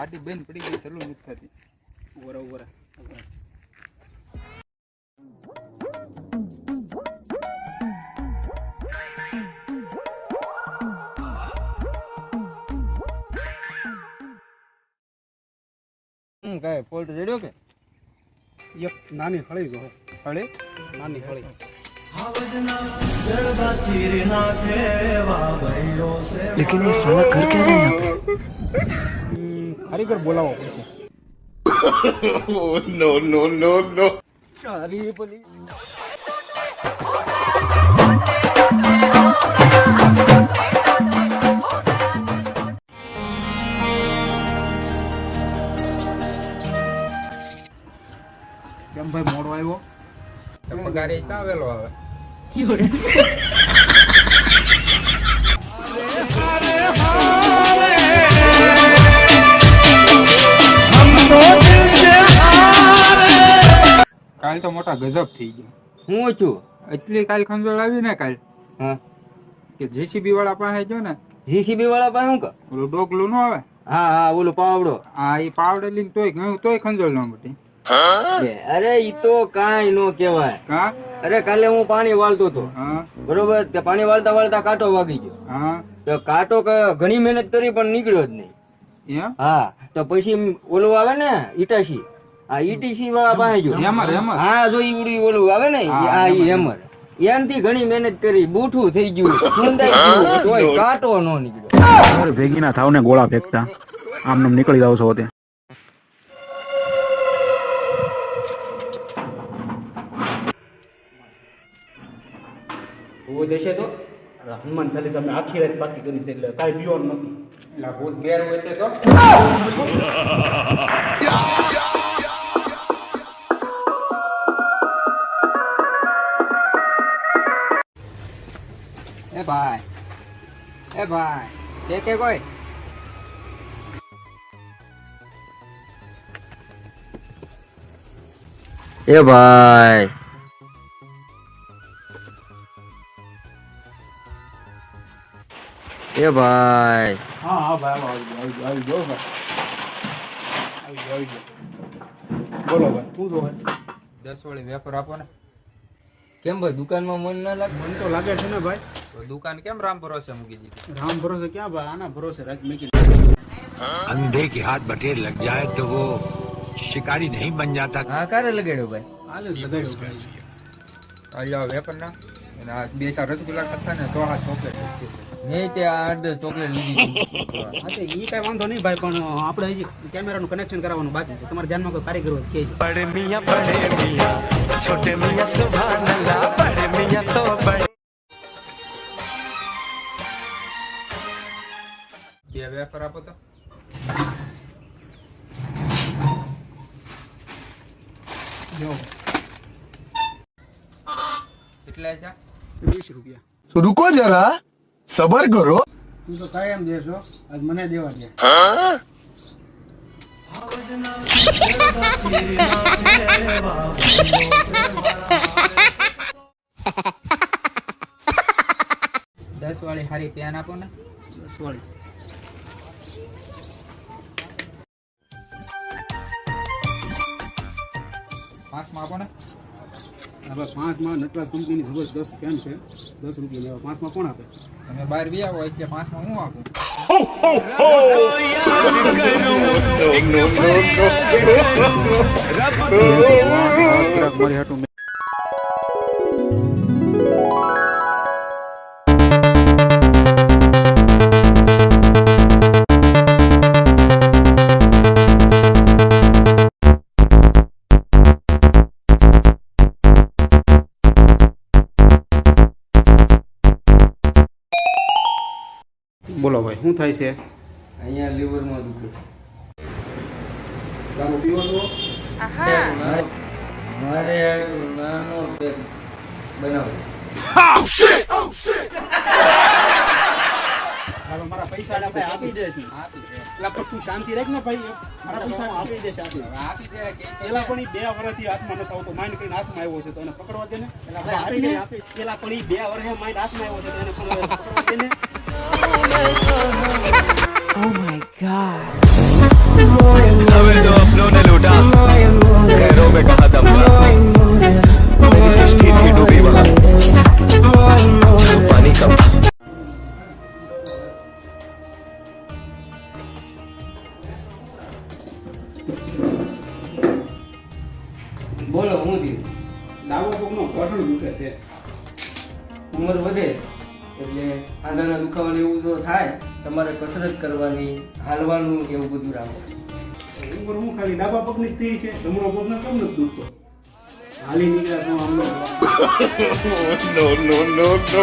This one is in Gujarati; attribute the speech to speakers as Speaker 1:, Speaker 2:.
Speaker 1: ગાડી બંધ પડી ગઈ ચાલુ નથી થતી. બરોબર
Speaker 2: કાંઈ ફોલ્ટ રેડ્યો કે
Speaker 1: એક નાની હળી જો
Speaker 2: હળે
Speaker 1: નાની હળી
Speaker 3: लेकिन ये साला कर क्या रहा है यहाँ पे?
Speaker 1: કારીગર બોલાવવો પડશે.
Speaker 4: no, no, no, no.
Speaker 1: સારી પેલી કેમ ભાઈ મોડો આવ્યો?
Speaker 2: પગારે ક્યાં વેલો આવે?
Speaker 1: કાલ તો મોટા ગજબ થઈ ગયો.
Speaker 2: હું છું
Speaker 1: એટલી કાલ ખંજોળ આવી ને કાલ
Speaker 2: હા
Speaker 1: કે જેસીબી વાળા પાસે જો ને
Speaker 2: જીસીબી વાળા પાસે શું કર
Speaker 1: ઓલું ડોકલું ન આવે
Speaker 2: હા હા ઓલું પાવડો
Speaker 1: આ એ પાવડે લઈને તોય ગયું તોય ખંજોળ ન મટી.
Speaker 2: અરે ઈ તો કાંઈ નો કહેવાય.
Speaker 1: હા
Speaker 2: અરે કાલે હું પાણી વાળતો હતો
Speaker 1: હા
Speaker 2: બરોબર તે પાણી વાળતા વાળતા કાંટો વાગી ગયો
Speaker 1: હા
Speaker 2: તો કાંટો ઘણી મહેનત કરી પણ નીકળ્યો જ નહીં.
Speaker 1: એમ
Speaker 2: હા તો પછી ઓલું આવે ને ઈટાસી આ ઈટીસી વાળા પાસે જો
Speaker 1: હેમર હેમર
Speaker 2: હા જો ઈવડી ઓલું આવે ને આ ઈ હેમર એનથી ઘણી મહેનત કરી બૂઠું થઈ ગયું સુંદાઈ ગયું તોય કાંટો નો નીકળ્યો.
Speaker 3: ભેગી ના થાવ ને ગોળા ફેંકતા આમ નામ નીકળી જાવ છો તે
Speaker 5: ભૂત હશે તો હનુમાન ચાલીસા અમે આખી રાત પાકી કરી છે એટલે કાંઈ પીવાનું નથી.
Speaker 1: એટલે ભૂત બેર હોય છે તો
Speaker 2: એ ભાઈ છે કે કોઈ એ ભાઈ એ ભાઈ
Speaker 5: હા હા ભાઈ આવી જાઓ ભાઈ આવી જાઓ બોલો ભાઈ શું જોવે?
Speaker 1: 10 વાળી વેફર આપો ને.
Speaker 2: કેમ ભાઈ દુકાનમાં મન ના લાગે?
Speaker 5: મને તો લાગે છે ને ભાઈ
Speaker 1: તો દુકાન કેમ રામ ભરોસે મૂકી દીધી?
Speaker 5: રામ ભરોસે ક્યાં ભાઈ આના ભરોસે રાખ મૂકી
Speaker 6: अंधे के हाथ बटेर लग जाए तो वो शिकारी नहीं बन जाता.
Speaker 2: હા કારે લગાડ્યો ભાઈ
Speaker 5: હાલ જ લગાડ્યો ભાઈ.
Speaker 1: અહીંયા વેફર ના અને આ 2-4 રસગુલ્લા કરતા ને તો આ ચોકલેટ
Speaker 2: મેં તે આ 8-10 ચોકલેટ લીધી
Speaker 5: હા તો ઈ કાંઈ વાંધો નહીં ભાઈ પણ આપણે હજી કેમેરાનું કનેક્શન કરાવવાનું બાકી છે. તમારા ધ્યાનમાં કોઈ કારીગર હોય કે
Speaker 7: बड़े मियाँ छोटे मियाँ सुभान अल्लाह बड़े मियाँ तो बड़े.
Speaker 1: બે વેફર આપો તો.
Speaker 5: જો
Speaker 1: કેટલા છે?
Speaker 5: 20 રૂપિયા.
Speaker 4: रुको जरा सबर करो.
Speaker 5: તું તો કાંઈ એમ દેશો આજ મને દેવા દે.
Speaker 1: દસ વાળી હારી પેન આપો ને.
Speaker 5: 10 વાળી
Speaker 1: પાંચમાં આપો ને.
Speaker 5: હવે 5 માં નટરાજ કંપનીની જબરદસ્ત પેન છે 10 રૂપિયા. 5 માં કોણ આપે?
Speaker 1: તમે બહાર બી આવો એટલે પાંચમાં હું આપું.
Speaker 3: મારી હાટું
Speaker 5: બોલો ભાઈ શું થાય છે?
Speaker 2: અહીંયા લીવરમાં દુખે.
Speaker 5: દારૂ પીવો છો?
Speaker 2: મારે નાનો પેક બનાવો.
Speaker 5: હાલો મારા પૈસા આપણે આપી દે છે. એટલે પણ તું શાંતિ રાખ ને ભાઈ. મારા પૈસા હું આપી દે છે આપી દે પેલા પણ ઈ 2 વર્ષથી હાથમાં નતો આવતો માઇન્ડ કરીને હાથમાં આવ્યો છે તો એને પકડવા દે ને. એટલે આપી દે પેલા પણ ઈ 2 વર્ષે માઇન્ડ હાથમાં આવ્યો છે તો એને પકડવા દે ને.
Speaker 3: Oh my god.
Speaker 7: हमें तो अपनों ने लूटा, खैरों में कहा दम था। मेरी किश्ती थी डूबी वहाँ, जहाँ पानी कम था।
Speaker 2: બોલો હું થયું?
Speaker 5: ડાબો પગનો ઘોટણ દુખે છે.
Speaker 2: ઉંમર વધે એટલે આંધાના દુખાવાનું એવું જો થાય તમારે કસરત કરવાની, હાલવાનું એવું બધું રાખો.
Speaker 5: ઉંમર હું ખાલી ડાબા પગની જ થઈ છે, જમણો પગનો કેમ નથી દુખતો? હાલી નીકળ્યા તો આમ
Speaker 4: no, no, no, no.